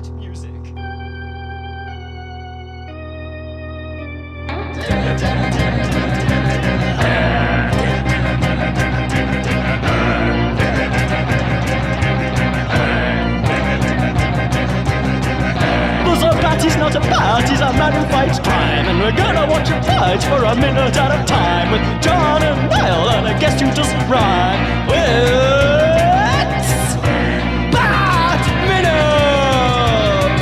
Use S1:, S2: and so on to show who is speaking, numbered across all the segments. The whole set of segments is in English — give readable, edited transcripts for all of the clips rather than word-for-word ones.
S1: Bat music.
S2: He's not a bat, he's a man who fights crime. And we're gonna watch him fight for a minute at a time. With John and Niall and a guest who doesn't rhyme. It's Bat Minute!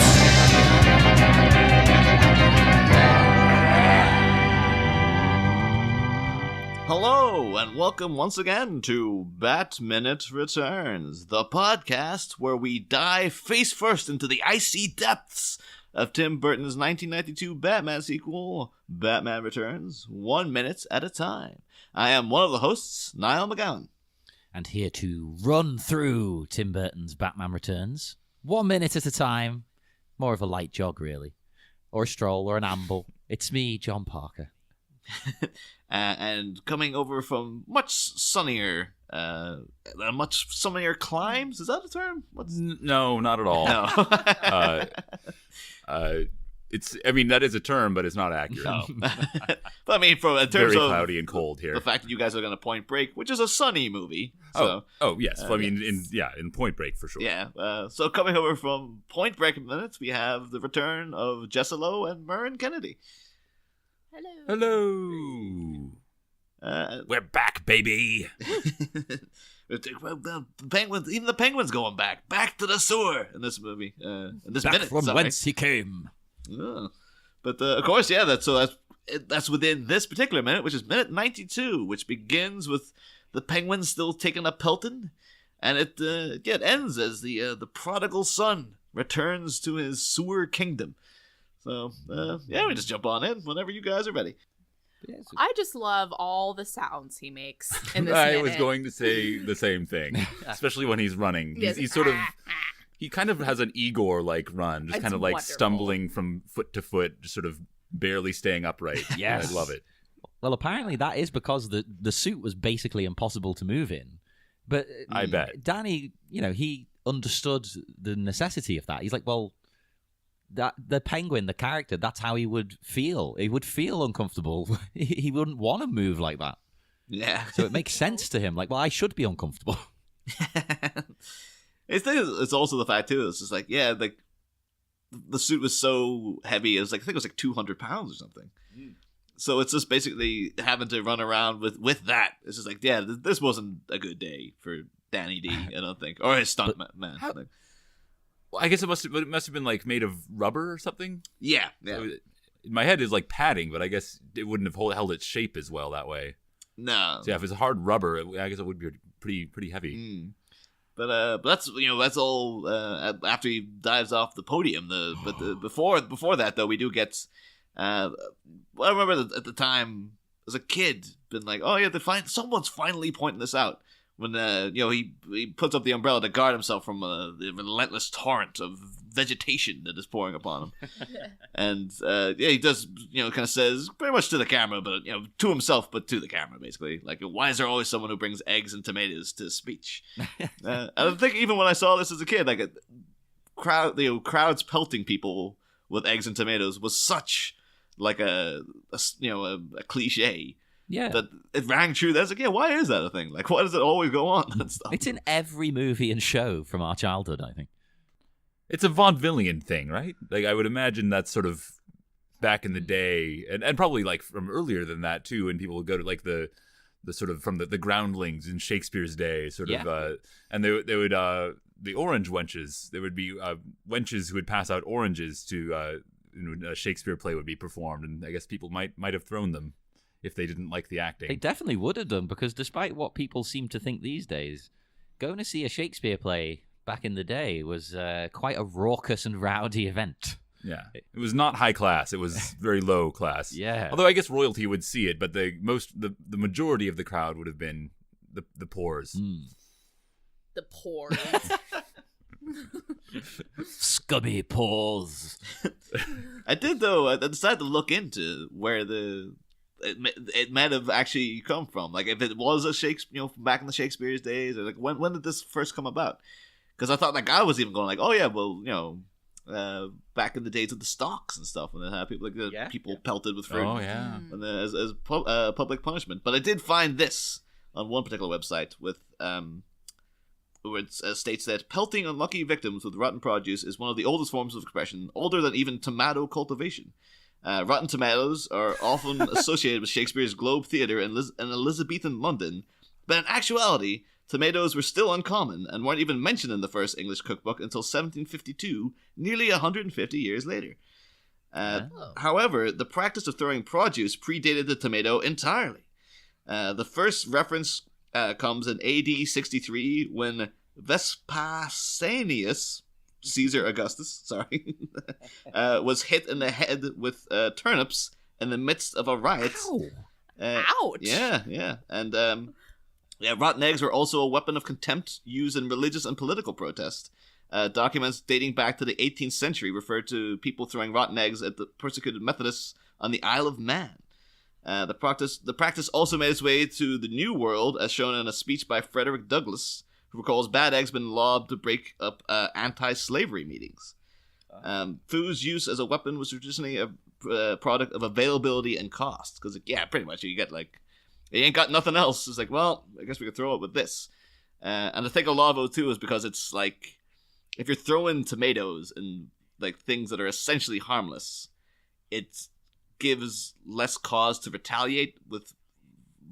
S3: Hello, and welcome once again to Bat Minute Returns, the podcast where we dive face first into the icy depths of Tim Burton's 1992 Batman sequel, Batman Returns, 1 minute at a time. I am one of the hosts, Niall McGowan.
S4: And here to run through Tim Burton's Batman Returns, 1 minute at a time, more of a light jog, really, or a stroll, or an amble. It's me, John Parker.
S3: And coming over from much sunnier climes, is that a term?
S5: No, not at all.
S3: No.
S5: That is a term, but it's not accurate.
S3: No. But I mean, in terms
S5: very
S3: of
S5: cloudy and cold here.
S3: The fact that you guys are going to Point Break, which is a sunny movie. So,
S5: yes. In Point Break for sure.
S3: Yeah. So coming over from Point Break minutes, we have the return of Jessa Lowe and Murren Kennedy.
S5: Hello. We're back, baby.
S3: The penguins, even the penguins, going back to the sewer in this movie. In this
S4: Back
S3: minute,
S4: from whence he came.
S3: But of course, yeah. That's within this particular minute, which is minute 92, which begins with the penguins still taking a pelting, and it ends as the prodigal son returns to his sewer kingdom. So we just jump on in whenever you guys are ready.
S6: I just love all the sounds he makes in this
S5: I
S6: minute.
S5: was going to say the same thing, especially when he's running.
S6: Yes.
S5: He's sort of, he kind of has an Igor-like run, just
S6: It's
S5: kind of like
S6: wonderful.
S5: stumbling from foot to foot, just sort of barely staying upright.
S4: Yes.
S5: I love it.
S4: Well, apparently that is because the suit was basically impossible to move in. But
S5: I bet.
S4: Danny, he understood the necessity of that. He's like, well, that the penguin, the character, that's how he would feel. He would feel uncomfortable. He wouldn't want to move like that.
S3: Yeah.
S4: So it makes sense to him. Like, well, I should be uncomfortable.
S3: It's also the fact too. It's just like, yeah, like the suit was so heavy. It was like, I think it was like 200 pounds or something. So it's just basically having to run around with that. It's just like, yeah, this wasn't a good day for Danny D. I don't think, or his stunt man.
S5: Well, I guess it must have been like made of rubber or something.
S3: Yeah.
S5: In my head is like padding, but I guess it wouldn't have held its shape as well that way.
S3: No.
S5: So yeah, if it's hard rubber, I guess it would be pretty heavy.
S3: But that's all after he dives off the podium. Before that though, we do get. I remember at the time as a kid, been like, oh yeah, someone's finally pointing this out. When he puts up the umbrella to guard himself from the relentless torrent of vegetation that is pouring upon him, and he does kind of says pretty much to the camera, but to himself, but to the camera basically, like, why is there always someone who brings eggs and tomatoes to speech? I think even when I saw this as a kid, like crowds pelting people with eggs and tomatoes was such like a cliche.
S4: Yeah.
S3: That it rang true. That's like, yeah, why is that a thing? Like, why does it always go on and stuff?
S4: It's in every movie and show from our childhood, I think.
S5: It's a vaudevillian thing, right? Like, I would imagine that's sort of back in the day, and probably like from earlier than that too. And people would go to like the sort of from the groundlings in Shakespeare's day, sort of, and they would the orange wenches. There would be wenches who would pass out oranges to a Shakespeare play would be performed, and I guess people might have thrown them if they didn't like the acting.
S4: They definitely would have done, because despite what people seem to think these days, going to see a Shakespeare play back in the day was quite a raucous and rowdy event.
S5: Yeah, it was not high class. It was very low class.
S4: Yeah.
S5: Although I guess royalty would see it, but the majority of the crowd would have been the poors.
S6: The pores.
S4: Scummy paws.
S3: I did though. I decided to look into where it might have actually come from. Like, if it was a Shakespeare, back in the Shakespeare's days, or like when did this first come about? Because I thought like I was even going like, oh yeah, well, back in the days of the stocks and stuff, when they had people people pelted with fruit.
S5: Oh yeah.
S3: And as public punishment. But I did find this on one particular website with where it states that pelting unlucky victims with rotten produce is one of the oldest forms of expression, older than even tomato cultivation. Rotten tomatoes are often associated with Shakespeare's Globe Theatre in Elizabethan London, but in actuality, tomatoes were still uncommon and weren't even mentioned in the first English cookbook until 1752, nearly 150 years later. However, the practice of throwing produce predated the tomato entirely. The first reference comes in AD 63 when Vespasianus, Caesar Augustus, was hit in the head with turnips in the midst of a riot.
S6: Ouch!
S3: Yeah. And rotten eggs were also a weapon of contempt used in religious and political protest. Documents dating back to the 18th century refer to people throwing rotten eggs at the persecuted Methodists on the Isle of Man. The practice also made its way to the New World, as shown in a speech by Frederick Douglass, who recalls bad eggs been lobbed to break up anti-slavery meetings. Food's use as a weapon was traditionally a product of availability and cost, because pretty much you get you ain't got nothing else. It's like, well, I guess we could throw it with this. And I think a lot of it too is because it's like, if you're throwing tomatoes and things that are essentially harmless, it gives less cause to retaliate with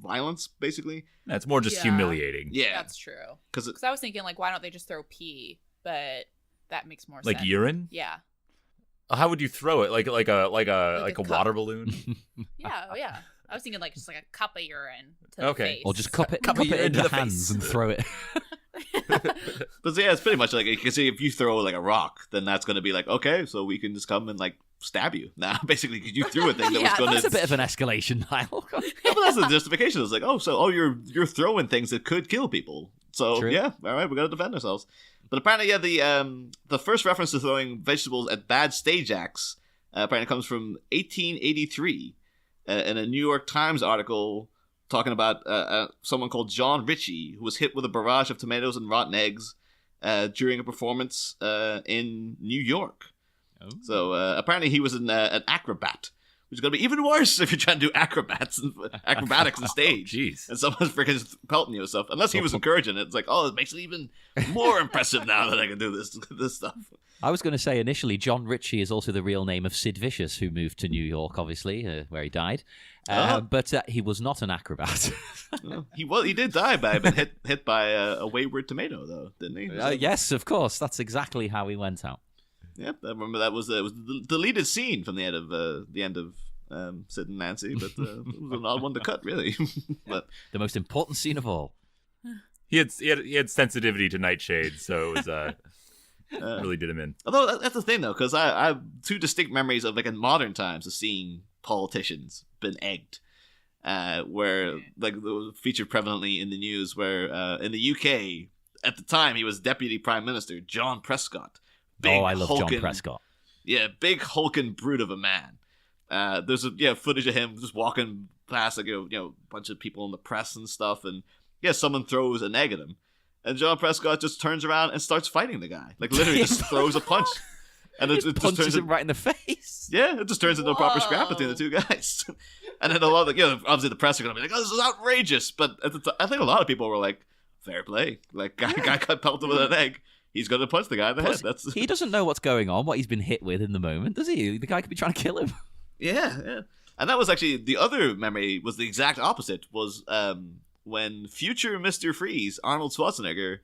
S3: violence, basically.
S5: That's more just humiliating.
S3: Yeah,
S6: that's true.
S3: Because
S6: I was thinking, why don't they just throw pee? But that makes more sense.
S5: Like urine?
S6: Yeah.
S5: How would you throw it? Like a water balloon?
S6: Yeah. I was thinking just like a cup of urine to the
S5: Okay.
S6: face.
S4: Or just cup it into the hands and throw it.
S3: But it's pretty much you can see if you throw a rock, then that's going to be okay, so we can just come and stab you now, basically, because you threw a thing that was going to.
S4: That's a bit of an escalation, Niall.
S3: But that's the justification. It's you're throwing things that could kill people. So
S4: True.
S3: Yeah, all right, we got to defend ourselves. But apparently, the first reference to throwing vegetables at bad stage acts apparently comes from 1883 in a New York Times article talking about someone called John Ritchie, who was hit with a barrage of tomatoes and rotten eggs during a performance in New York. Oh. So apparently he was an acrobat, which is going to be even worse if you're trying to do acrobatics on stage.
S5: Jeez.
S3: And someone's freaking pelting you and stuff. Unless he was encouraging it. It's it makes it even more impressive now that I can do this stuff.
S4: I was going to say initially, John Ritchie is also the real name of Sid Vicious, who moved to New York, obviously, where he died. But he was not an acrobat.
S3: He did die by being hit by a wayward tomato, though, didn't he?
S4: Yes, of course. That's exactly how he went out.
S3: Yeah, I remember that was the deleted scene from the end of Sid and Nancy, but it was an odd one to cut, really. But
S4: the most important scene of all.
S5: He had sensitivity to nightshades, so it was really did him in.
S3: Although that's the thing, though, because I have two distinct memories of in modern times of seeing politicians been egged, where featured prevalently in the news, where in the UK at the time he was Deputy Prime Minister John Prescott.
S4: I love John Prescott.
S3: Yeah, big hulking brute of a man. There's footage of him just walking past a bunch of people in the press and stuff, and someone throws an egg at him, and John Prescott just turns around and starts fighting the guy. Literally just throws a punch. And it just
S4: punches him right in the face.
S3: Yeah, it just turns into a proper scrap between the two guys. And then a lot of obviously the press are going to be like, "Oh, this is outrageous," but I think a lot of people were like, "Fair play." Guy got pelted with an egg. He's going to punch the guy in the head.
S4: He doesn't know what's going on, what he's been hit with in the moment, does he? The guy could be trying to kill him.
S3: Yeah. And that was actually the other memory was the exact opposite. Was when future Mr. Freeze, Arnold Schwarzenegger,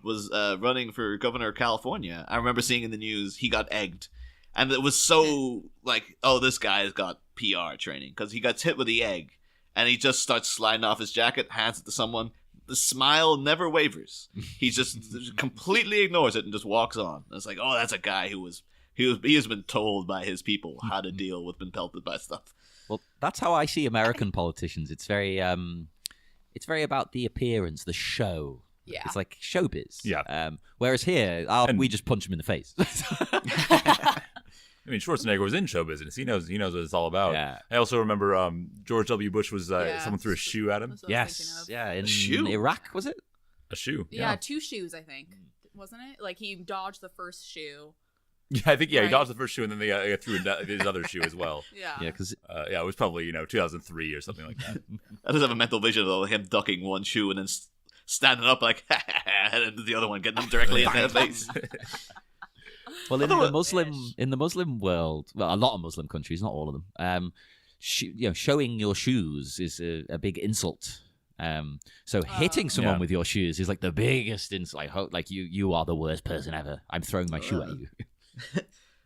S3: was running for governor of California. I remember seeing in the news he got egged, and it was so this guy's got PR training, because he gets hit with the egg and he just starts sliding off his jacket, hands it to someone. The smile never wavers. He just completely ignores it and just walks on. And it's that's a guy he has been told by his people how to deal with being pelted by stuff.
S4: Well, that's how I see American politicians. It's very about the appearance, the show.
S6: Yeah.
S4: It's like showbiz.
S5: Yeah.
S4: Whereas here, we just punch him in the face.
S5: I mean, Schwarzenegger was in show business. He knows what it's all about.
S4: Yeah.
S5: I also remember George W. Bush was someone threw a shoe at him.
S6: That's what I was thinking of.
S4: Yeah, in
S3: shoe?
S4: Iraq, was it?
S5: A shoe.
S6: Yeah, 2 shoes, I think. Wasn't it? He dodged the first shoe,
S5: Yeah, I think he
S6: Right.
S5: dodged the first shoe, and then they threw his other shoe as well.
S6: Yeah.
S4: Yeah, because
S5: It was probably 2003 or something like that.
S3: I just have a mental vision of him ducking one shoe and then standing up like, and the other one getting him directly in the face.
S4: well,
S3: Although-
S4: in the Muslim world, well, a lot of Muslim countries, not all of them, showing your shoes is a big insult. So hitting someone
S5: Yeah.
S4: with your shoes is like the biggest insult. Like you are the worst person ever. I'm throwing my shoe at you.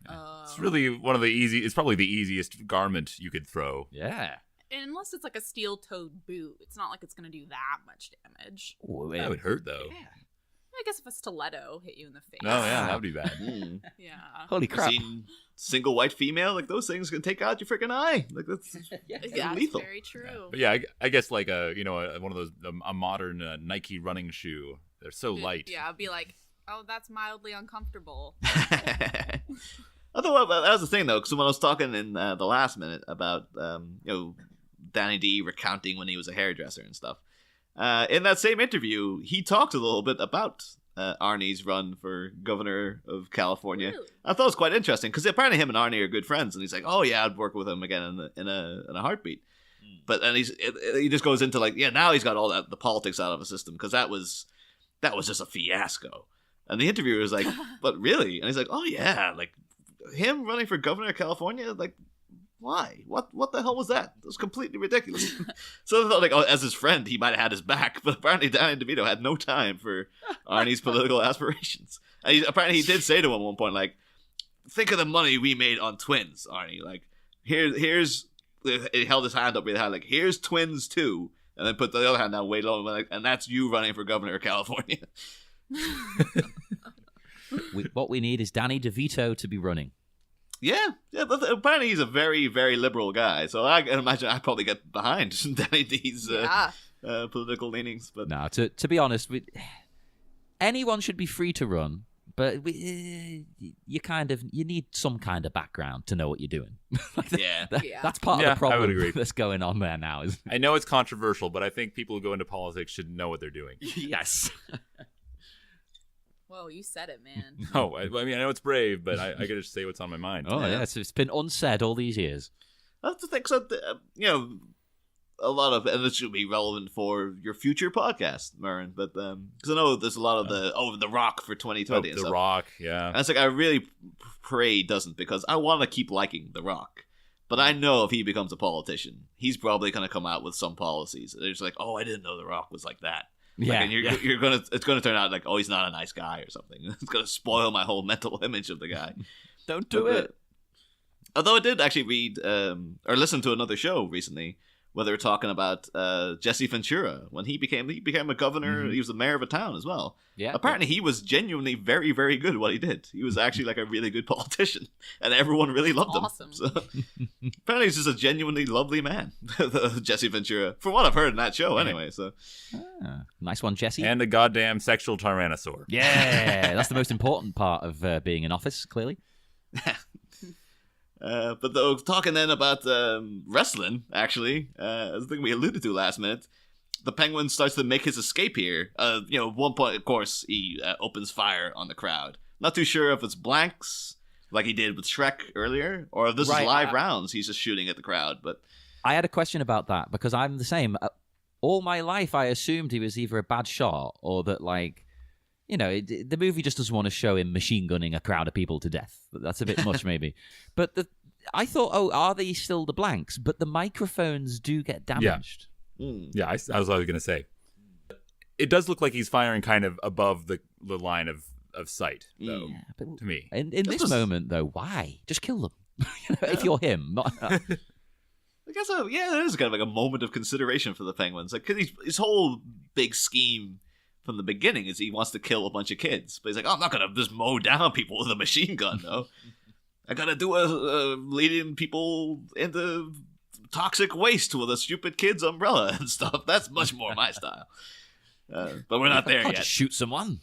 S5: It's really it's probably the easiest garment you could throw.
S4: Yeah.
S6: Unless it's like a steel-toed boot, it's not like it's going to do that much damage.
S4: Ooh,
S5: That would hurt, though.
S6: I guess if a stiletto hit you in the face.
S5: Oh, yeah, that would be bad.
S3: Mm.
S6: Yeah.
S4: Holy crap.
S3: Seen single white female, like those things can take out your freaking eye. Like that's
S6: Yeah, it's
S3: lethal.
S6: very true.
S5: But yeah, I guess like one of those a modern Nike running shoe. They're so light.
S6: Yeah, I'd be like, oh, that's mildly uncomfortable.
S3: Although that was the thing though, because when I was talking in the last minute about Danny D recounting when he was a hairdresser and stuff, in that same interview he talked a little bit about Arnie's run for governor of California.
S6: Really?
S3: I thought it was quite interesting because apparently him and Arnie are good friends, and he's like, "Oh yeah, I'd work with him again in a heartbeat." But and he just goes into like, yeah, now he's got all the politics out of the system because that was just a fiasco. And the interviewer was like, "But really?" And he's like, "Oh yeah, like him running for governor of California, like." Why? What the hell was that? It was completely ridiculous. So I thought, like, as his friend, he might have had his back, but apparently Danny DeVito had no time for Arnie's political aspirations. And apparently he did say to him at one point, like, think of the money we made on Twins, Arnie. Like, here's he held his hand up really high, like, here's Twins 2, and then put the other hand down way low, like, and that's you running for governor of California.
S4: What we need is Danny DeVito to be running.
S3: Yeah, but apparently he's a very, very liberal guy. So I can imagine I'd probably get behind Danny D's
S6: Yeah.
S3: political leanings. But
S4: No, to be honest, anyone should be free to run, but you need some kind of background to know what you're doing.
S3: yeah,
S6: Yeah.
S4: That's part
S5: Yeah,
S4: of the
S5: I would
S4: problem
S5: agree.
S4: that's going on there now. Is
S5: I know it's controversial, but I think people who go into politics should know what they're doing.
S4: yes.
S6: Whoa, you said it, man.
S5: No, I mean, I know it's brave, but I gotta just say what's on my mind.
S4: Oh yeah, it's been unsaid all these years.
S3: that's the thing. So a lot of, and this should be relevant for your future podcast, Murren. But because I know there's a lot of the Rock for 2020 and
S5: The
S3: stuff.
S5: Rock, yeah.
S3: And it's like I really pray he doesn't because I want to keep liking the Rock. But I know if he becomes a politician, he's probably going to come out with some policies. They're just like, oh, I didn't know the Rock was like that.
S4: Yeah,
S3: and it's gonna turn out like, oh, he's not a nice guy or something. It's gonna spoil my whole mental image of the guy.
S4: Don't do it.
S3: Although I did actually read or listen to another show recently where they were talking about Jesse Ventura when he became a governor.
S5: Mm-hmm.
S3: He was the mayor of a town as well.
S4: Yeah.
S3: Apparently, he was genuinely very, very good at what he did. He was actually like a really good politician, and everyone really loved
S6: Awesome.
S3: him. So, apparently, he's just a genuinely lovely man, Jesse Ventura, from what I've heard in that show. Anyway, so
S4: Ah, nice one, Jesse.
S5: And a goddamn sexual tyrannosaur.
S4: Yeah, that's the most important part of being in office, clearly.
S3: But though talking then about wrestling, actually, as I think we alluded to last minute, the Penguin starts to make his escape here. At one point, of course, he opens fire on the crowd. Not too sure if it's blanks, like he did with Shrek earlier, or if this is
S4: Right,
S3: live rounds. He's just shooting at the crowd. But
S4: I had a question about that because I'm the same. All my life, I assumed he was either a bad shot or that, like, the movie just doesn't want to show him machine gunning a crowd of people to death. That's a bit much, maybe. But I thought, oh, are they still the blanks? But the microphones do get damaged.
S5: Yeah, I was going to say. It does look like he's firing kind of above the line of sight, though,
S4: Yeah, but
S5: to me.
S4: in
S3: That's
S4: this
S3: just-
S4: moment, though, why? Just kill them. If you're him. Not,
S3: I guess, there is kind of like a moment of consideration for the Penguins. Like, 'cause his whole big scheme from the beginning is he wants to kill a bunch of kids. But he's like, oh, I'm not going to just mow down people with a machine gun, though. I got to do leading people into toxic waste with a stupid kid's umbrella and stuff. That's much more my style. But we're not there
S4: I'll
S3: yet.
S4: just shoot someone.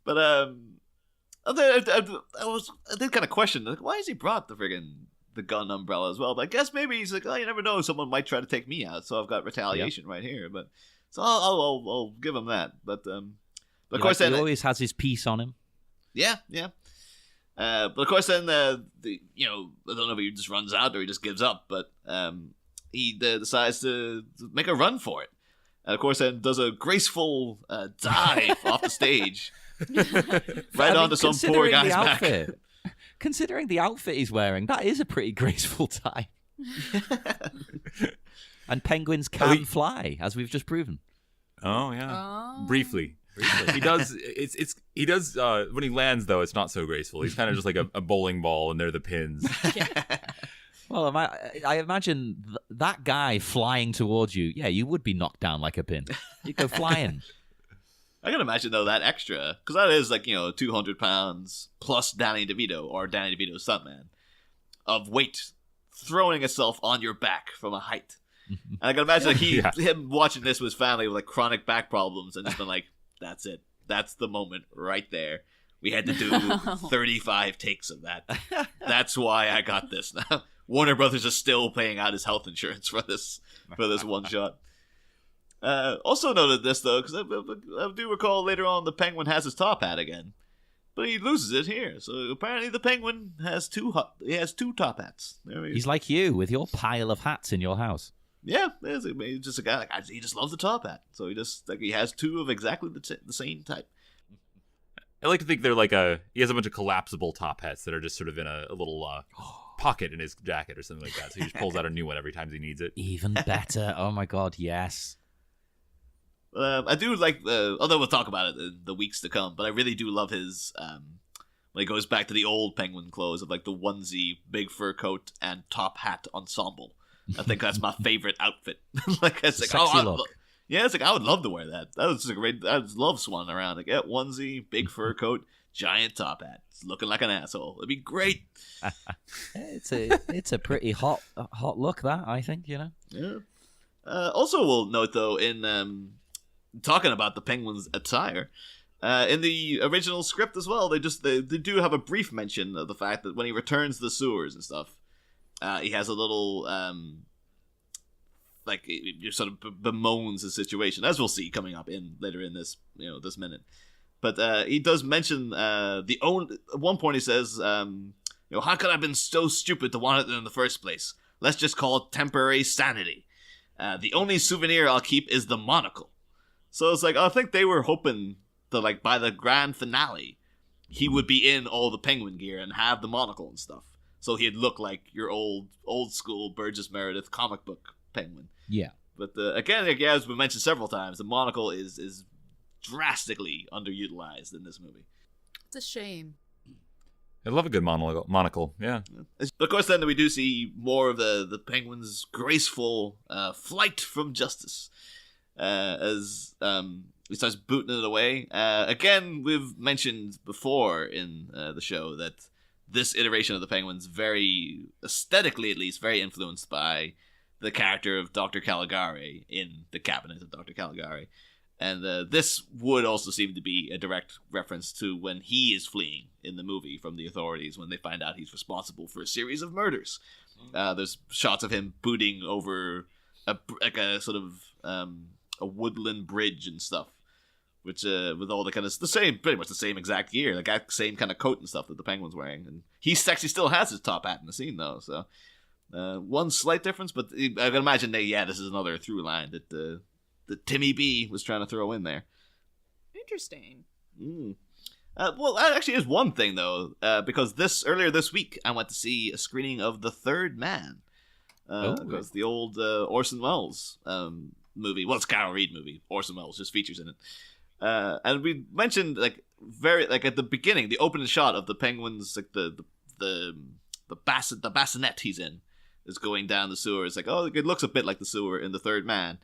S3: But I did kind of question, like, why has he brought the gun umbrella as well? But I guess maybe he's like, oh, you never know, someone might try to take me out, so I've got retaliation right here. But so I'll give him that. But of course,
S4: He
S3: then
S4: always has his piece on him.
S3: Yeah. But of course, then I don't know if he just runs out or he just gives up, but he decides to make a run for it, and of course, then does a graceful dive off the stage, onto some poor guy's back.
S4: Considering the outfit he's wearing, that is a pretty graceful dive. And penguins can fly, as we've just proven.
S5: Oh yeah, briefly. He does. He does. When he lands, though, it's not so graceful. He's kind of just like a bowling ball, and they're the pins.
S4: Well, I imagine that guy flying towards you. Yeah, you would be knocked down like a pin. You go flying.
S3: I can imagine though that extra, because that is 200 pounds plus Danny DeVito or Danny DeVito's stuntman of weight throwing itself on your back from a height. And I can imagine him watching this with his family with chronic back problems and just been like, that's it. That's the moment right there. We had to do 35 takes of that. That's why I got this now. Warner Brothers is still paying out his health insurance for this one shot. Also noted this though, because I do recall later on the Penguin has his top hat again, but he loses it here. So apparently the Penguin has two top hats.
S4: He's like you with your pile of hats in your house.
S3: Yeah, he's just a guy. He just loves the top hat, so he has two of exactly the same type.
S5: I like to think they're he has a bunch of collapsible top hats that are just sort of in a little pocket in his jacket or something like that. So he just pulls out a new one every time he needs it.
S4: Even better. Oh my god, yes.
S3: I do like, although we'll talk about it in the weeks to come, but I really do love his, when he goes back to the old Penguin clothes of the onesie, big fur coat, and top hat ensemble. I think that's my favorite outfit.
S4: Sexy look.
S3: Yeah, I would love to wear that. That was great. I just love swanning around. Onesie, big fur coat, giant top hat. It's looking like an asshole. It'd be great.
S4: It's a pretty hot look, that, I think, Yeah.
S3: Also, we'll note though, in talking about the Penguin's attire, in the original script as well, they do have a brief mention of the fact that when he returns to the sewers and stuff, he has a little he sort of bemoans the situation, as we'll see coming up later in this this minute. But he does mention at one point he says, how could I have been so stupid to want it in the first place? Let's just call it temporary sanity. The only souvenir I'll keep is the monocle. So it's I think they were hoping that by the grand finale, he would be in all the Penguin gear and have the monocle and stuff. So he'd look like your old school Burgess Meredith comic book Penguin.
S4: Yeah.
S3: But again, as we mentioned several times, the monocle is drastically underutilized in this movie.
S6: It's a shame.
S5: I love a good monocle. Yeah.
S3: But of course, then we do see more of the Penguin's graceful flight from justice as he starts booting it away. Again, we've mentioned before in the show that this iteration of the Penguin's very, aesthetically at least, very influenced by the character of Dr. Caligari in The Cabinet of Dr. Caligari. And this would also seem to be a direct reference to when he is fleeing in the movie from the authorities when they find out he's responsible for a series of murders. There's shots of him booting over a sort of a woodland bridge and stuff, which with all the kind of pretty much the same exact gear, the same kind of coat and stuff that the Penguin's wearing. And he actually still has his top hat in the scene though, so one slight difference, but I can imagine this is another through line that Timmy B was trying to throw in there.
S6: Interesting.
S3: Well, that actually is one thing though, because earlier this week I went to see a screening of The Third Man. Because the old Orson Welles movie, well, it's a Carol Reed movie. Orson Welles just features in it, and we mentioned at the beginning, the opening shot of the Penguin's the bassinet he's in is going down the sewer. It's it looks a bit like the sewer in The Third Man.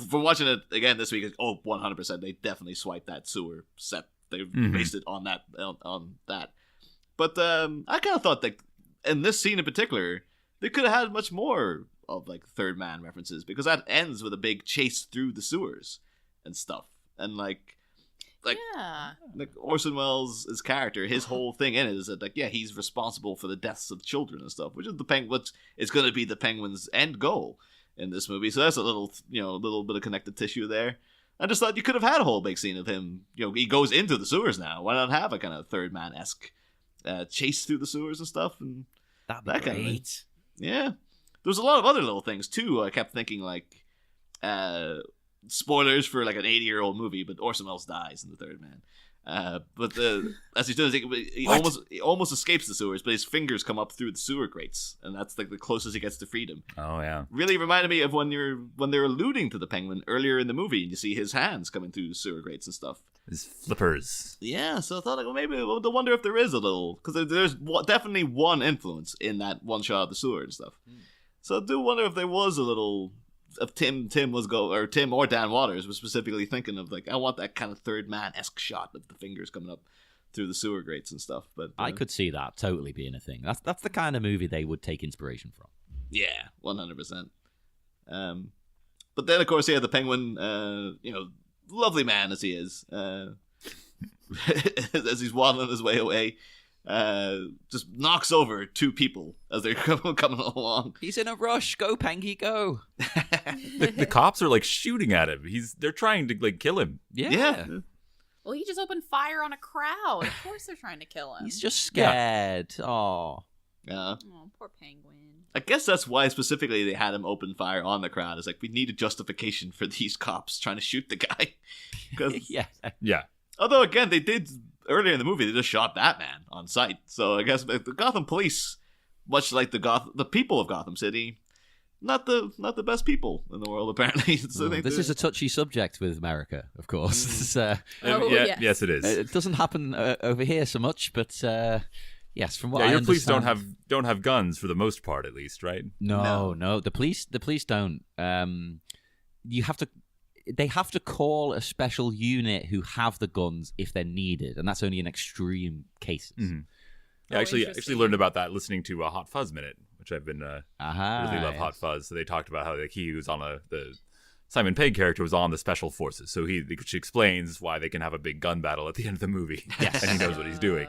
S3: From watching it again this week, 100%, they definitely swiped that sewer set. They based it on that. But I kind of thought that in this scene in particular, they could have had much more of Third Man references, because that ends with a big chase through the sewers and stuff, and Orson Welles' character, his whole thing in it is that he's responsible for the deaths of children and stuff, which is which is going to be the Penguin's end goal in this movie. So that's a little bit of connective tissue there. I just thought you could have had a whole big scene of him. He goes into the sewers now. Why not have a kind of Third Man-esque chase through the sewers and stuff? And
S4: That'd be
S3: that
S4: great.
S3: kind of thing. Yeah. There's a lot of other little things, too. I kept thinking, spoilers for, an 80-year-old movie, but Orson Welles dies in The Third Man. But as he's doing, he almost escapes the sewers, but his fingers come up through the sewer grates, and that's the closest he gets to freedom.
S5: Oh yeah.
S3: Really reminded me of when they're alluding to the Penguin earlier in the movie, and you see his hands coming through the sewer grates and stuff.
S5: His flippers.
S3: Yeah, so I thought maybe I wonder if there is a little, because there's definitely one influence in that one shot of the sewer and stuff. So I do wonder if there was a little. If Tim or Dan Waters was specifically thinking of I want that kind of Third Man-esque shot of the fingers coming up through the sewer grates and stuff. But
S4: I could see that totally being a thing. That's the kind of movie they would take inspiration from.
S3: Yeah, 100%. But then of course the Penguin, lovely man as he is, as he's waddling his way away. Just knocks over two people as they're coming along.
S4: He's in a rush. Go, Pengy, go.
S5: The cops are shooting at him. They're trying to kill him.
S3: Yeah.
S6: Well, he just opened fire on a crowd. Of course they're trying to kill him.
S4: He's just scared. Oh.
S3: Yeah.
S6: Oh, poor penguin.
S3: I guess that's why specifically they had him open fire on the crowd. It's we need a justification for these cops trying to shoot the guy.
S4: Yeah.
S3: Although again, they did earlier in the movie. They just shot Batman on sight. So I guess the Gotham police, much like the people of Gotham City, not the best people in the world apparently. So
S4: this is a touchy subject with America, of course.
S5: Yes, it is.
S4: It doesn't happen over here so much, but yes, from what I
S5: your
S4: understand,
S5: police don't have guns for the most part, at least, right?
S4: No. The police don't. They have to call a special unit who have the guns if they're needed, and that's only in extreme cases.
S5: Mm-hmm. Yeah, I actually learned about that listening to a Hot Fuzz Minute, which I've been really love Hot Fuzz. So they talked about how he was on the Simon Pegg character was on the special forces, so which explains why they can have a big gun battle at the end of the movie. Yes, and he knows what he's doing.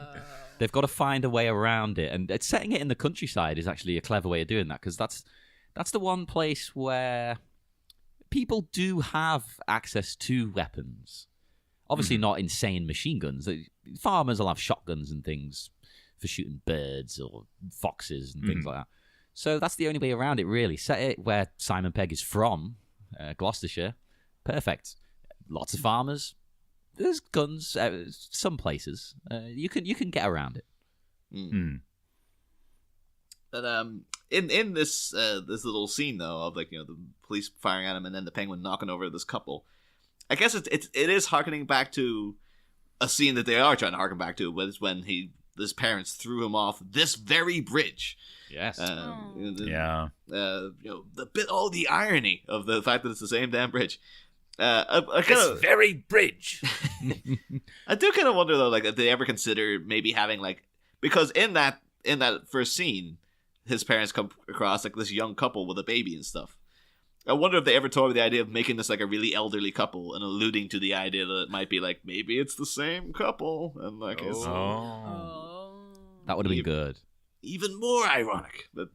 S4: They've got to find a way around it, and setting it in the countryside is actually a clever way of doing that, because that's the one place where people do have access to weapons. Obviously not insane machine guns. Farmers will have shotguns and things for shooting birds or foxes and things like that. So that's the only way around it, really. Set it where Simon Pegg is from, Gloucestershire. Perfect. Lots of farmers. There's guns some places. You can get around it.
S3: But in this little scene though of the police firing at him and then the Penguin knocking over this couple, I guess it is harkening back to a scene that they are trying to harken back to, was when his parents threw him off this very bridge.
S4: Yes.
S5: Yeah.
S3: The irony of the fact that it's the same damn bridge.
S5: This very bridge.
S3: I do kind of wonder though, if they ever consider maybe having because in that first scene, his parents come across this young couple with a baby and stuff. I wonder if they ever toyed with the idea of making this a really elderly couple and alluding to the idea that it might be maybe it's the same couple and
S4: that would have been good.
S3: Even more ironic. But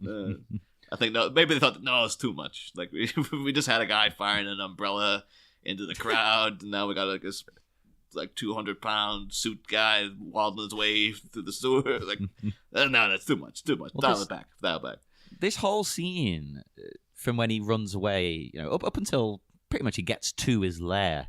S3: I think maybe they thought no, it's too much. We just had a guy firing an umbrella into the crowd, and now we got this 200-pound suit guy waddling his way through the sewer. No, that's too much. Well, dial it back.
S4: This whole scene from when he runs away, up until pretty much he gets to his lair,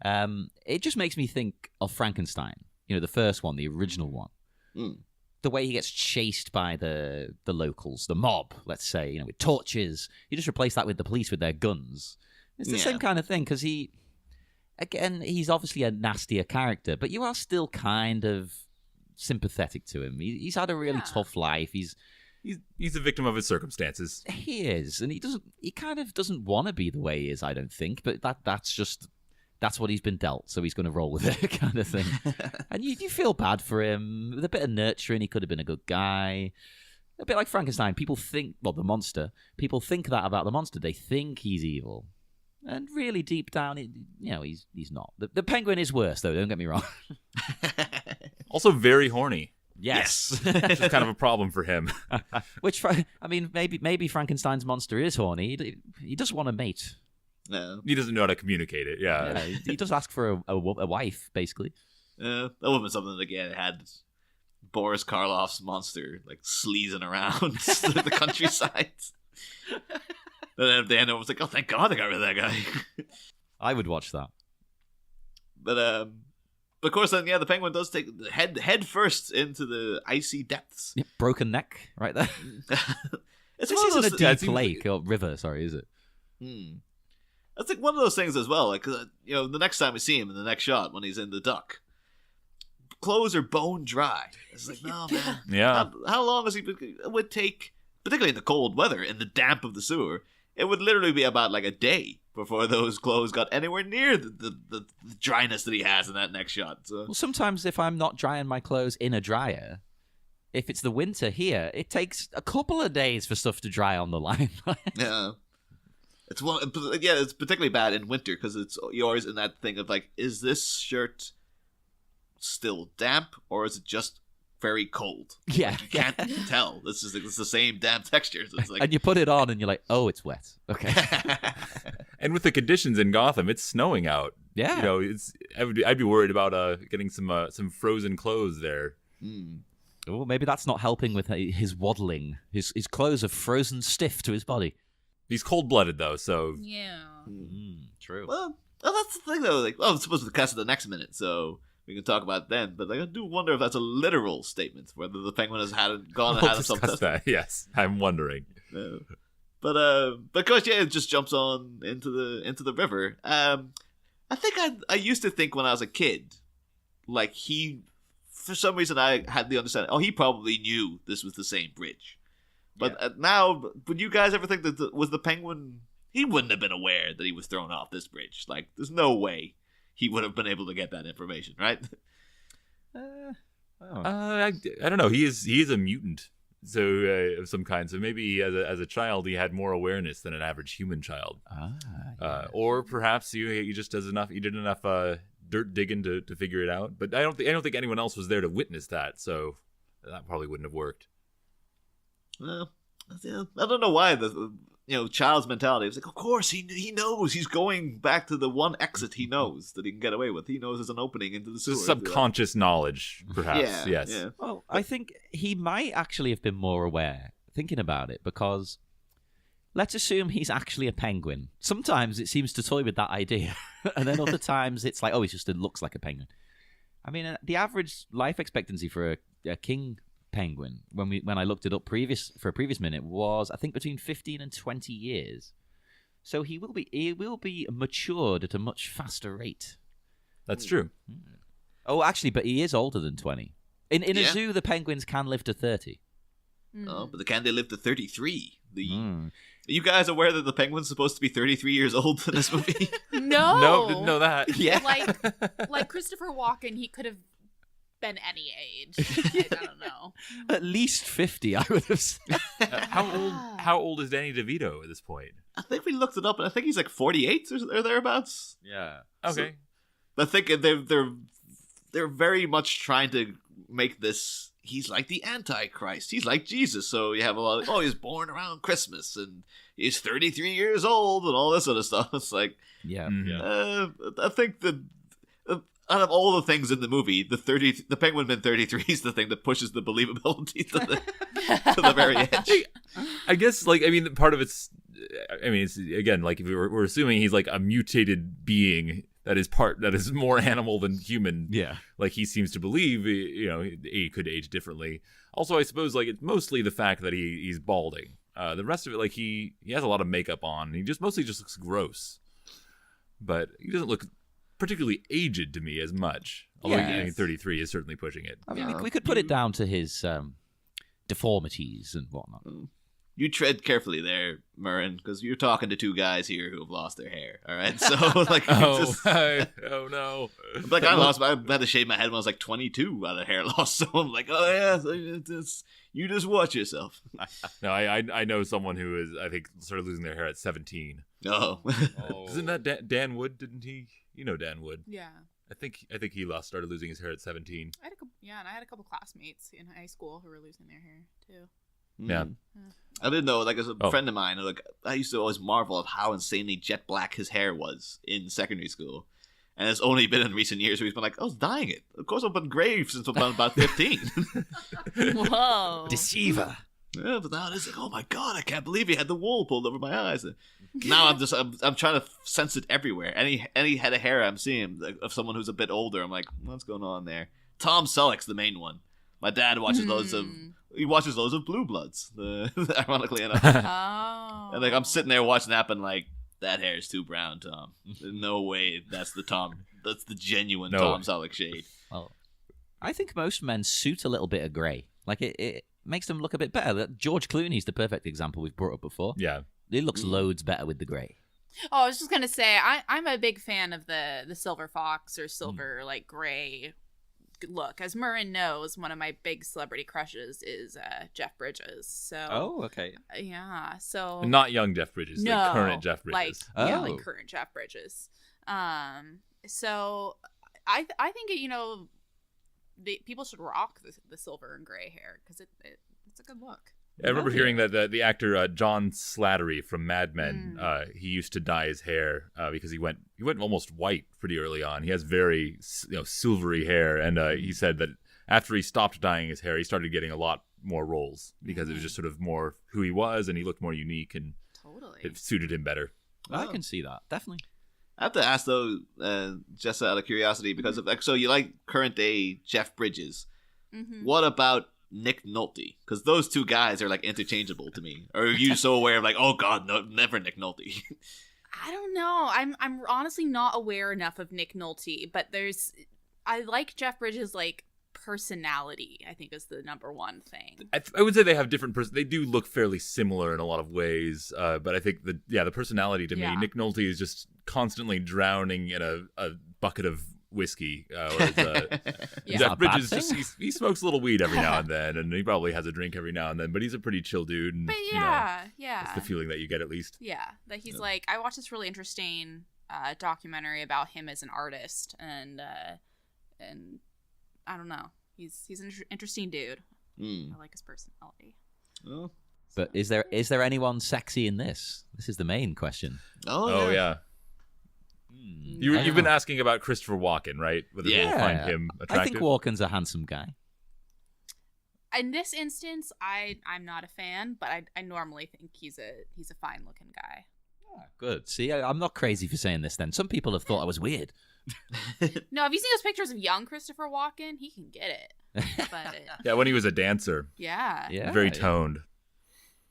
S4: it just makes me think of Frankenstein. The first one, the original one. The way he gets chased by the locals, the mob, let's say, with torches. You just replace that with the police with their guns. It's the same kind of thing, because he's obviously a nastier character, but you are still kind of sympathetic to him. He's had a really tough life. He's
S5: a victim of his circumstances.
S4: He is, and he kind of doesn't want to be the way he is, I don't think, but that's what he's been dealt, so he's going to roll with it, kind of thing. And you feel bad for him. With a bit of nurturing, he could have been a good guy. A bit like Frankenstein. People think, the monster. People think that about the monster. They think he's evil. And really deep down, he's not. The Penguin is worse, though, don't get me wrong.
S5: Also very horny.
S4: Yes.
S5: Which is kind of a problem for him.
S4: Which, maybe Frankenstein's monster is horny. He does want a mate.
S3: No.
S5: He doesn't know how to communicate it. Yeah.
S4: Yeah, he does ask for a wife, basically.
S3: That would have been something that, again, had Boris Karloff's monster, like, sleazing around the countryside. And then at the end, it was like, oh, thank God they got rid of that guy.
S4: I would watch that.
S3: But, of course, then, the penguin does take head first into the icy depths.
S4: Yep, broken neck, right there.
S3: It's
S4: This
S3: one of
S4: isn't
S3: those
S4: a deep lake or river, sorry, is it?
S3: That's like one of those things as well. Like, the next time we see him in the next shot when he's in the duck, clothes are bone dry. It's like, no, man.
S5: Yeah.
S3: How long does it would take, particularly in the cold weather, in the damp of the sewer, it would literally be about like a day before those clothes got anywhere near the dryness that he has in that next shot. So.
S4: Well, sometimes if I'm not drying my clothes in a dryer, if it's the winter here, it takes a couple of days for stuff to dry on the line.
S3: Yeah. It's particularly bad in winter because you're always in that thing of like, is this shirt still damp or is it just very cold?
S4: Yeah.
S3: Like, you can't tell. It's the same damp texture. So it's like,
S4: And you put it on and you're like, oh, it's wet. Okay.
S5: And with the conditions in Gotham, it's snowing out.
S4: Yeah.
S5: I'd be worried about getting some frozen clothes there.
S4: Oh, maybe that's not helping with his waddling. His clothes are frozen stiff to his body.
S5: He's cold-blooded though, so
S6: Yeah.
S4: True.
S3: well, that's the thing though. Like, it's supposed to cast in the next minute, so we can talk about it then. But like, I do wonder if that's a literal statement, whether the penguin has gone and
S5: we'll
S3: had himself
S5: discuss
S3: tested.
S5: that. Yes, I'm wondering.
S3: No. But of course, it just jumps on into the river. I think I used to think when I was a kid, like for some reason I had the understanding. Oh, he probably knew this was the same bridge. But now, would you guys ever think that was the penguin? He wouldn't have been aware that he was thrown off this bridge. Like, there's no way he would have been able to get that information, right?
S5: I don't know. He is a mutant, so of some kind. So maybe as a child he had more awareness than an average human child. Or perhaps he just does enough. He did enough dirt digging to figure it out. But I don't think anyone else was there to witness that. So that probably wouldn't have worked.
S3: Well, I don't know why the child's mentality was like, of course he knows he's going back to the one exit he knows that he can get away with. He knows there's an opening into the sewer.
S5: Subconscious knowledge, perhaps.
S3: Yeah,
S5: yes.
S3: Yeah.
S4: Well, I think he might actually have been more aware thinking about it because let's assume he's actually a penguin. Sometimes it seems to toy with that idea, and then other times it's like, oh, he just looks like a penguin. I mean, the average life expectancy for a king penguin, when I looked it up for a previous minute, was I think between 15 and 20 years. So he will be matured at a much faster rate.
S5: That's true.
S4: Oh, actually, but he is older than 20. In a zoo, the penguins can live to 30.
S3: Oh, but can they live to 33? Are you guys aware that the penguin's supposed to be 33 years old in this movie?
S6: No.
S5: No, didn't know that.
S4: Yeah.
S6: Like Christopher Walken, he could have been any age. I don't know.
S4: At least 50, I would have said.
S5: How old is Danny DeVito at this point?
S3: I think we looked it up, and I think he's like 48 or thereabouts.
S4: Yeah.
S5: Okay.
S3: So, I think they're very much trying to make this. He's like the Antichrist. He's like Jesus. So you have a lot of, he was born around Christmas, and he's 33 years old, and all this sort of stuff. It's like,
S4: Yeah.
S3: I think that out of all the things in the movie, the penguin being 33 is the thing that pushes the believability to the very edge.
S5: I guess, part of it's again, like, if we're assuming he's like a mutated being that is more animal than human.
S4: Yeah.
S5: Like he seems to believe, he could age differently. Also, I suppose, like, it's mostly the fact that he's balding. The rest of it, like, he has a lot of makeup on, and he mostly looks gross. But he doesn't look particularly aged to me as much. Although 33 is certainly pushing it.
S4: I mean, we could put it down to his deformities and whatnot.
S3: You tread carefully there, Murren, because you're talking to two guys here who have lost their hair. All right, so like,
S5: oh no!
S3: Like, I had to shave my head when I was like 22 out of hair loss. So I'm like, oh yeah, you just watch yourself.
S5: No, I know someone who is, I think, started losing their hair at 17.
S3: Oh,
S5: Isn't that Dan Wood? Didn't he? You know Dan Wood.
S6: Yeah.
S5: I think he started losing his hair at 17.
S6: And I had a couple classmates in high school who were losing their hair too.
S5: Yeah.
S3: I didn't know, like, as a
S5: Oh.
S3: friend of mine, like, I used to always marvel at how insanely jet black his hair was in secondary school. And it's only been in recent years where he's been like, I was dyeing it. Of course I've been gray since I've been about 15.
S6: Whoa.
S4: Deceiver.
S3: Yeah, but now it's like, oh my god, I can't believe he had the wool pulled over my eyes. Now I'm trying to sense it everywhere. Any head of hair I'm seeing, like, of someone who's a bit older, I'm like, what's going on there? Tom Selleck's the main one. My dad watches loads of Blue Bloods, ironically enough.
S6: Oh.
S3: And like I'm sitting there watching that, and like, that hair is too brown, Tom. No way, that's the genuine Tom Selleck shade.
S4: Well, I think most men suit a little bit of grey. Like it makes them look a bit better. George Clooney's the perfect example we've brought up before.
S5: Yeah.
S4: He looks loads better with the grey.
S6: Oh, I was just gonna say, I'm a big fan of the silver fox or silver like gray look. As Murren knows, one of my big celebrity crushes is Jeff Bridges. So
S4: okay.
S6: yeah, so
S5: Not young Jeff Bridges,
S6: no,
S5: like current Jeff Bridges.
S6: like
S4: Oh.
S6: like current Jeff Bridges. So I think people should rock the silver and gray hair because it's a good look.
S5: I remember hearing that the actor John Slattery from Mad Men, he used to dye his hair because he went almost white pretty early on. He has very silvery hair, and he said that after he stopped dyeing his hair, he started getting a lot more roles because it was just sort of more who he was, and he looked more unique, and
S6: Totally.
S5: it suited him better.
S4: I can see that, definitely.
S3: I have to ask though, Jessa, out of curiosity, because of so you like current day Jeff Bridges.
S6: Mm-hmm.
S3: What about Nick Nolte? Because those two guys are like interchangeable to me. Or are you so aware of like, oh god, no, never Nick Nolte?
S6: I don't know. I'm honestly not aware enough of Nick Nolte, but I like Jeff Bridges' like personality. I think is the number one thing.
S5: I would say they have different. They do look fairly similar in a lot of ways, but I think the personality to me, Nick Nolte is just constantly drowning in a bucket of whiskey. Whereas, Jeff Bridges he smokes a little weed every now and then, and he probably has a drink every now and then. But he's a pretty chill dude. And,
S6: But
S5: that's the feeling that you get at least.
S6: Yeah, that he's like. I watched this really interesting documentary about him as an artist, and I don't know. He's an interesting dude. I like his personality.
S3: Oh.
S4: But is there anyone sexy in this? This is the main question.
S3: Oh yeah.
S5: You've been asking about Christopher Walken, right? Whether people find him attractive.
S4: I think Walken's a handsome guy.
S6: In this instance, I'm not a fan, but I normally think he's a fine looking guy.
S4: Good. See, I'm not crazy for saying this then. Some people have thought I was weird.
S6: No, have you seen those pictures of young Christopher Walken? He can get it. But
S5: yeah, when he was a dancer.
S6: yeah.
S5: Very toned.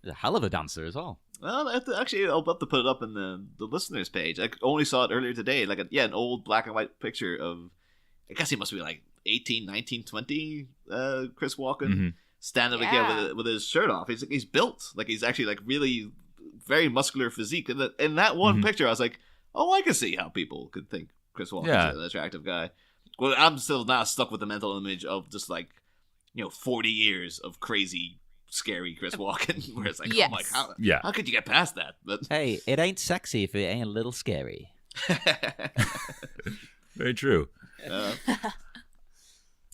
S4: He's a hell of a dancer as well.
S3: Well, I'll have to put it up in the listeners page. I only saw it earlier today. Like an old black and white picture of, I guess he must be like 18, 19, 20, Chris Walken, standing with his shirt off. He's built. Like he's actually like really very muscular physique. And in that one picture, I was like, oh, I can see how people could think Chris Walken's an attractive guy. Well, I'm still now stuck with the mental image of just like, 40 years of crazy, scary Chris Walken. Where it's like, oh my god, how could you get past that? But
S4: hey, it ain't sexy if it ain't a little scary.
S5: Very true.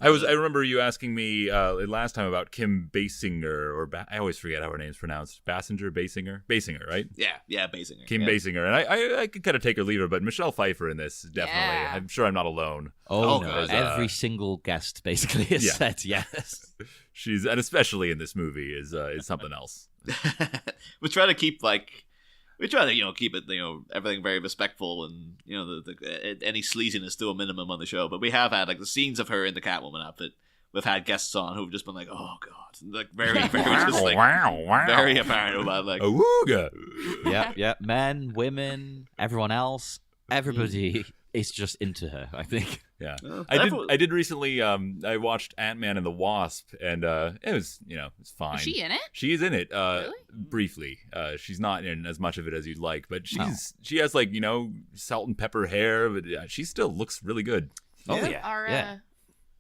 S5: I remember you asking me last time about Kim Basinger, I always forget how her name's pronounced. Basinger, right?
S3: Yeah, Basinger.
S5: Kim Basinger, and I could kind of take her leave her, but Michelle Pfeiffer in this definitely.
S6: Yeah.
S5: I'm sure I'm not alone.
S4: Oh no, every single guest basically has said yes.
S5: And especially in this movie is something else.
S3: We try to keep keep it everything very respectful and any sleaziness to a minimum on the show. But we have had like the scenes of her in the Catwoman outfit. We've had guests on who've just been like, oh god, like very just like very apparent about like
S5: awooga.
S4: Yeah, men, women, everyone else, everybody is just into her. I think.
S5: Yeah, I did recently. I watched Ant-Man and the Wasp, and it was it's fine.
S6: Is she in it?
S5: She is in it.
S6: Really?
S5: Briefly. She's not in as much of it as you'd like, but she has like salt and pepper hair, but she still looks really good.
S4: Oh yeah.
S6: Our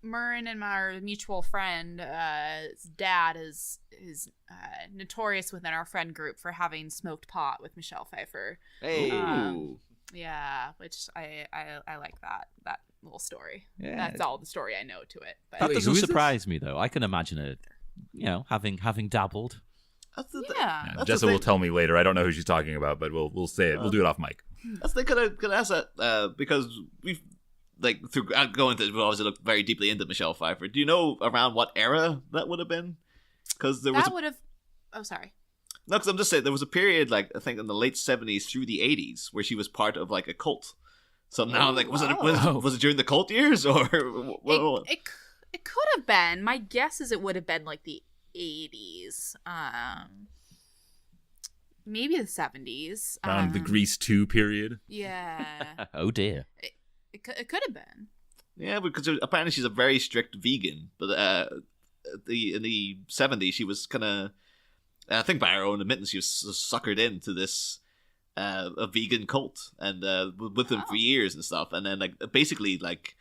S6: Murren and our mutual friend, his dad is notorious within our friend group for having smoked pot with Michelle Pfeiffer.
S4: Hey.
S6: Yeah, which I like that little story.
S4: Yeah.
S6: That's all the story I know to it. But
S4: That
S5: Wait,
S4: doesn't
S5: who is
S4: surprise me though. I can imagine it, having dabbled.
S3: That's the thing.
S6: Yeah.
S3: That's the
S5: Jessa
S3: thing.
S5: will tell me later. I don't know who she's talking about, but we'll say it. We'll do it off mic.
S3: That's the thing. Could ask that because we've like through going to we obviously look very deeply into Michelle Pfeiffer. Do you know around what era that would have been? Because there was
S6: That would have. Oh, sorry.
S3: no, because I'm just saying there was a period like I think in the late 70s through the 80s where she was part of like a cult. So now, like, was it during the cult years or?
S6: It could have been. My guess is it would have been like the 80s. Maybe the 70s.
S5: Around the Grease 2 period.
S6: Yeah.
S4: Oh dear.
S6: It could have been.
S3: Yeah, because apparently she's a very strict vegan, but in the 70s she was kind of, I think by her own admittance, she was suckered into this a vegan cult and with them for years and stuff, and then like basically like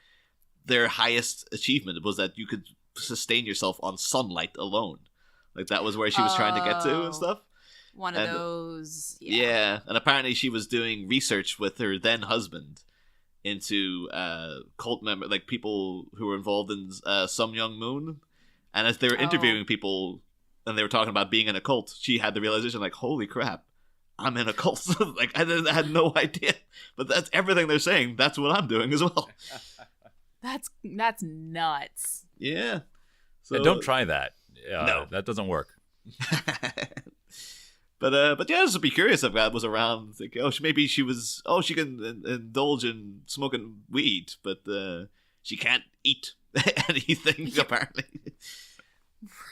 S3: their highest achievement was that you could sustain yourself on sunlight alone. Like that was where she was trying to get to and stuff.
S6: One of those.
S3: Yeah, and apparently she was doing research with her then husband into cult member, like people who were involved in Some Young Moon, and as they were interviewing people and they were talking about being in a cult, she had the realization like, holy crap, I'm in a cult. Like I had no idea, but that's everything they're saying. That's what I'm doing as well.
S6: That's nuts.
S3: Yeah. So
S5: Don't try that.
S3: No.
S5: That doesn't work.
S3: But yeah, just to be curious if that was around. Like, maybe she can indulge in smoking weed, but she can't eat anything apparently.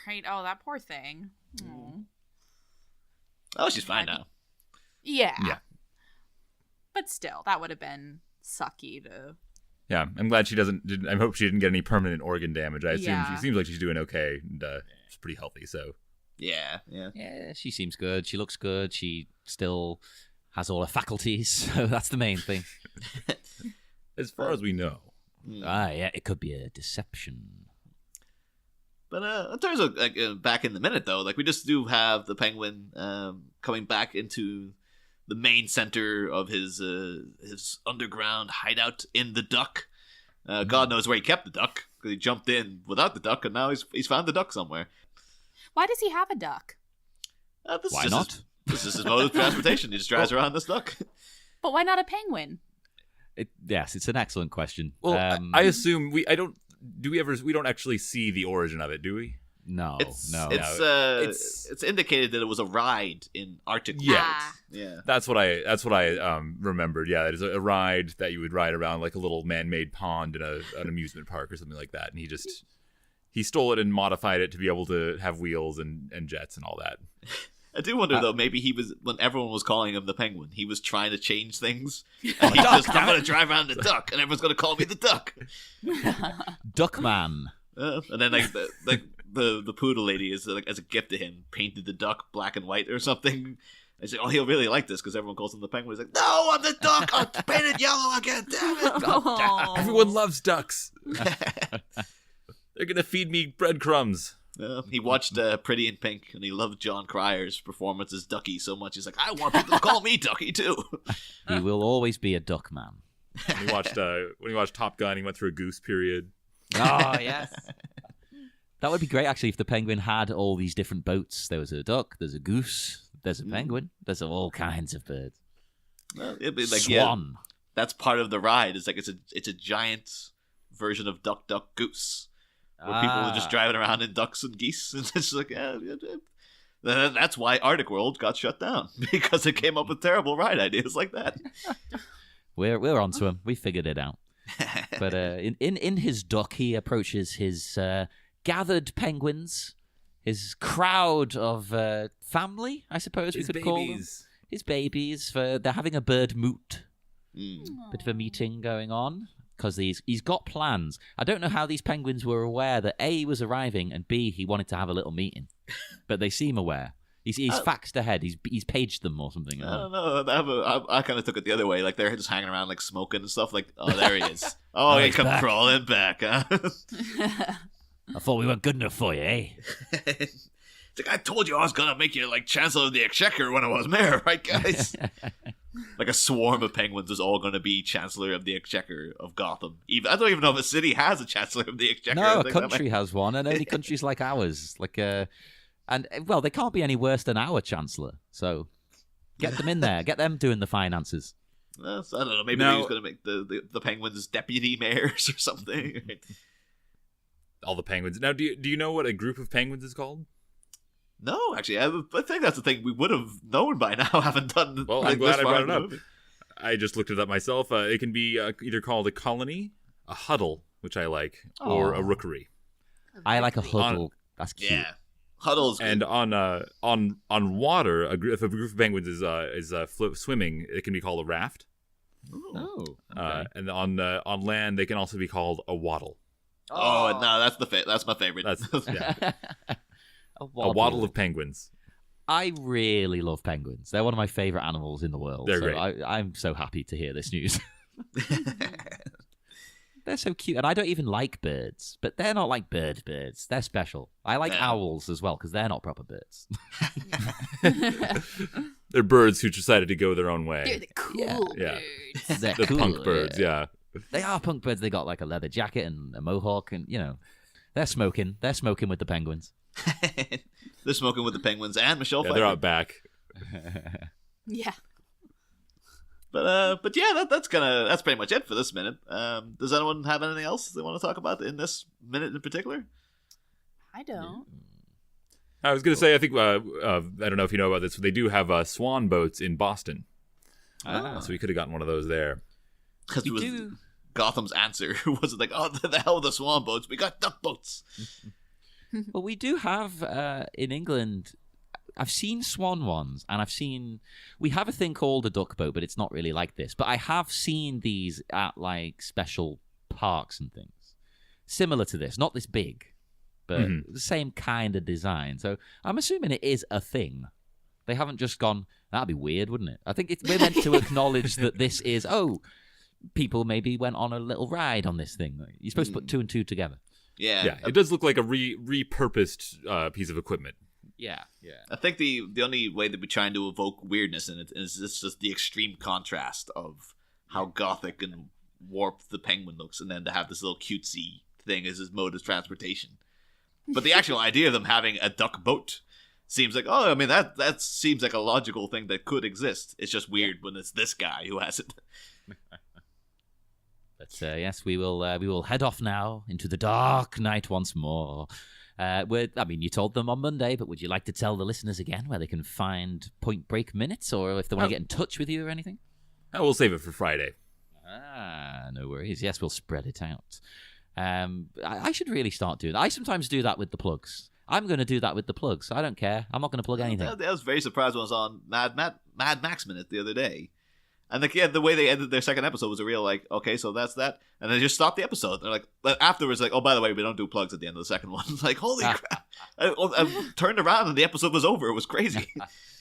S6: Right. Oh, that poor thing. Aww.
S3: Oh, she's fine now.
S6: Yeah.
S5: Yeah.
S6: But still, that would have been sucky to.
S5: Yeah, I'm glad she I hope she didn't get any permanent organ damage. I assume she
S6: Yeah.
S5: seems like she's doing okay and she's pretty healthy. So
S3: Yeah.
S4: Yeah, she seems good. She looks good. She still has all her faculties, so that's the main thing.
S5: as far as we know,
S4: Yeah, it could be a deception.
S3: But in terms of like back in the minute though, like we just do have the Penguin coming back into the main center of his underground hideout in the Duck. God knows where he kept the duck because he jumped in without the duck, and now he's found the duck somewhere.
S6: Why does he have a duck?
S4: Why not?
S3: This is his mode of transportation. He just drives around this duck.
S6: But why not a penguin?
S4: Yes, it's an excellent question.
S5: well, I assume we don't actually see the origin of it, do we?
S4: No.
S3: It's indicated that it was a ride in Arctic.
S5: Yeah.
S3: Yeah.
S5: That's what I remembered. Yeah, it is a ride that you would ride around like a little man-made pond in an amusement park or something like that. And he stole it and modified it to be able to have wheels and jets and all that.
S3: I do wonder though, maybe he was, when everyone was calling him the Penguin, he was trying to change things. And he's just, I'm going to drive around the duck, and everyone's going to call me the duck.
S4: Duckman.
S3: And then like the poodle lady is like as a gift to him painted the duck black and white or something. I say, he'll really like this because everyone calls him the Penguin. He's like, no, I'm the duck. I'm painted yellow again. Damn it!
S6: Oh.
S5: Everyone loves ducks. They're gonna feed me breadcrumbs.
S3: He watched Pretty in Pink, and he loved John Cryer's performance as Ducky so much. He's like, I want people to call me Ducky too.
S4: He will always be a Duckman.
S5: When he watched Top Gun, he went through a goose period.
S4: Oh, yes. That would be great, actually, if the Penguin had all these different boats. There was a duck, there's a goose, there's a penguin, there's all kinds of birds.
S3: Well, it'd be like,
S4: Swan.
S3: That's part of the ride. It's like it's a giant version of Duck Duck Goose, where people are just driving around in ducks and geese. And it's like, that's why Arctic World got shut down, because it came up with terrible ride ideas like that.
S4: We're onto him. We figured it out. But in his duck, he approaches his gathered penguins, his crowd of family, I suppose we could call them. His babies. They're having a bird moot. Bit of a meeting going on because he's got plans. I don't know how these penguins were aware that A, he was arriving, and B, he wanted to have a little meeting. But they seem aware. He's faxed ahead. He's paged them or something.
S3: I don't know. I kind of took it the other way. Like they're just hanging around, like smoking and stuff. Like, oh, there he is. Oh, he come crawling back. Huh?
S4: I thought we weren't good enough for you, eh?
S3: It's like, I told you I was gonna make you like Chancellor of the Exchequer when I was mayor, right, guys? Like a swarm of penguins is all gonna be Chancellor of the Exchequer of Gotham. I don't even know if a city has a Chancellor of the Exchequer.
S4: No, a country has one, and only countries like ours. Like, And, well, they can't be any worse than our Chancellor. So get them in there. Get them doing the finances.
S3: So I don't know. Maybe he's going to make the Penguins deputy mayors or something.
S5: All the penguins. Now, do you know what a group of penguins is called?
S3: No, actually, I think that's the thing we would have known by now. Haven't done.
S5: Well, I'm glad I brought it up. I just looked it up myself. It can be either called a colony, a huddle, which I like, or a rookery.
S4: I like a huddle. That's cute.
S3: Yeah, huddles.
S5: And on water, if a group of penguins is swimming, it can be called a raft.
S4: Oh. Okay.
S5: And on land, they can also be called a waddle.
S3: Oh no, that's my favorite.
S5: That's
S4: A
S5: waddle of penguins.
S4: I really love penguins. They're one of my favorite animals in the world.
S5: They're
S4: so
S5: great.
S4: I'm so happy to hear this news. They're so cute, and I don't even like birds, but they're not like birds. They're special. I like owls as well because they're not proper birds.
S5: They're birds who decided to go their own way.
S6: They're the cool birds.
S4: They're
S5: The
S4: cool,
S5: punk birds, yeah.
S4: They are punk birds. They got like a leather jacket and a mohawk, and they're smoking. They're smoking with the penguins.
S3: They're smoking with the Penguins and Michelle Pfeiffer.
S5: They're out back.
S6: Yeah.
S3: But yeah, that's pretty much it for this minute. Does anyone have anything else they want to talk about in this minute in particular?
S6: I don't.
S5: I was going to say, I think, I don't know if you know about this, but they do have swan boats in Boston. So we could have gotten one of those there.
S3: Because it was Gotham's answer. Was it like, oh, the hell with the swan boats? We got duck boats.
S4: Well, we do have in England. I've seen swan ones, and we have a thing called a duck boat, but it's not really like this. But I have seen these at like special parks and things, similar to this. Not this big, but the same kind of design. So I'm assuming it is a thing. They haven't just gone, that'd be weird, wouldn't it? I think we're meant to acknowledge that this is, people maybe went on a little ride on this thing. You're supposed to put two and two together.
S3: Yeah.
S5: It does look like a repurposed piece of equipment.
S4: Yeah.
S3: I think the only way that we're trying to evoke weirdness in it is just the extreme contrast of how gothic and warped the penguin looks, and then to have this little cutesy thing as his mode of transportation. But the actual idea of them having a duck boat seems like, that seems like a logical thing that could exist. It's just weird when it's this guy who has it.
S4: But yes, we will head off now into the dark night once more. You told them on Monday, but would you like to tell the listeners again where they can find Point Break minutes, or if they want to get in touch with you or anything?
S5: We'll save it for Friday.
S4: No worries. Yes, we'll spread it out. I should really start doing that. I sometimes do that with the plugs. I'm going to do that with the plugs. I don't care. I'm not going to plug anything.
S3: I was very surprised when I was on Mad Max Minute the other day. And the way they ended their second episode was a real like, okay, so that's that. And they just stopped the episode. They're like, afterwards, like, oh, by the way, we don't do plugs at the end of the second one. It's like, holy crap. I turned around and the episode was over. It was crazy.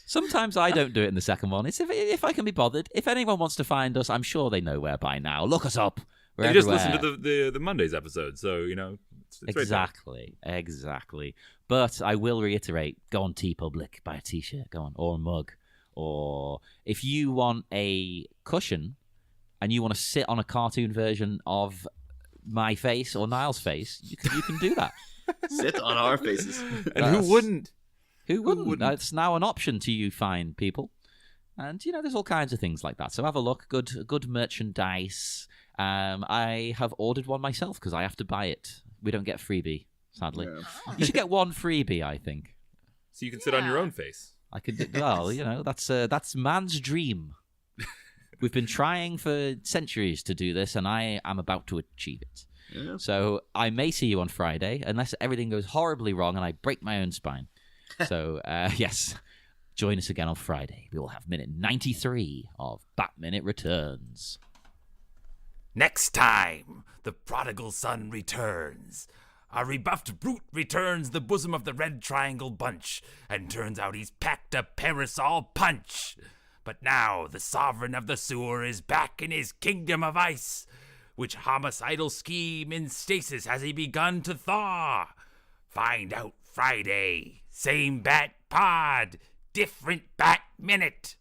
S4: Sometimes I don't do it in the second one. It's if I can be bothered. If anyone wants to find us, I'm sure they know where by now. Look us up.
S5: You just listen to the Monday's episode, so, it's
S4: exactly.
S5: Right.
S4: Exactly. But I will reiterate, go on TeePublic, buy a t-shirt, go on, or a mug. Or if you want a cushion and you want to sit on a cartoon version of my face or Niall's face, you can do that.
S3: Sit on our faces.
S5: And who wouldn't?
S4: Who wouldn't? That's now an option to you fine people. And, there's all kinds of things like that. So have a look. Good merchandise. I have ordered one myself because I have to buy it. We don't get freebie, sadly. Yeah. You should get one freebie, I think.
S5: So you can sit on your own face.
S4: I could. Well, that's man's dream. We've been trying for centuries to do this, and I am about to achieve it. Yeah. So I may see you on Friday, unless everything goes horribly wrong and I break my own spine. So, yes, join us again on Friday. We will have minute 93 of Bat Minute Returns.
S1: Next time, the prodigal son returns. A rebuffed brute returns the bosom of the Red Triangle bunch, and turns out he's packed a parasol punch. But now the sovereign of the sewer is back in his kingdom of ice. Which homicidal scheme in stasis has he begun to thaw? Find out Friday. Same bat pod, different bat minute.